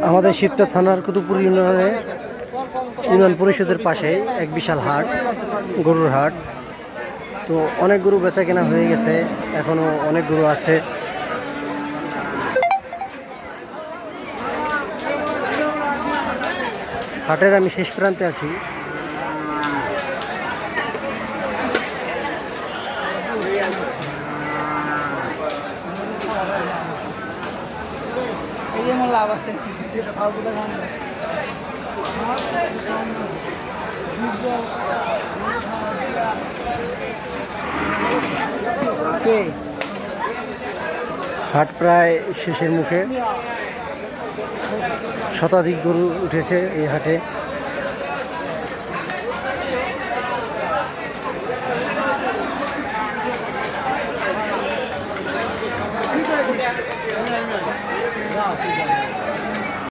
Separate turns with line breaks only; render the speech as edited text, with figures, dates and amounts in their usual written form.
আমাদের শিবচর থানার কুতুবপুর ইউনিয়ন পরিষদের পাশে এক বিশাল হাট, গরুর হাট। তো অনেক গরু বেচা কেনা হয়ে গেছে, এখনো অনেক গরু আছে। হাটের আমি শেষ প্রান্তে আছি।
লাভ আছে
হাট প্রায় শেষের মুখে, শতাধিক গরু উঠেছে এই হাটে।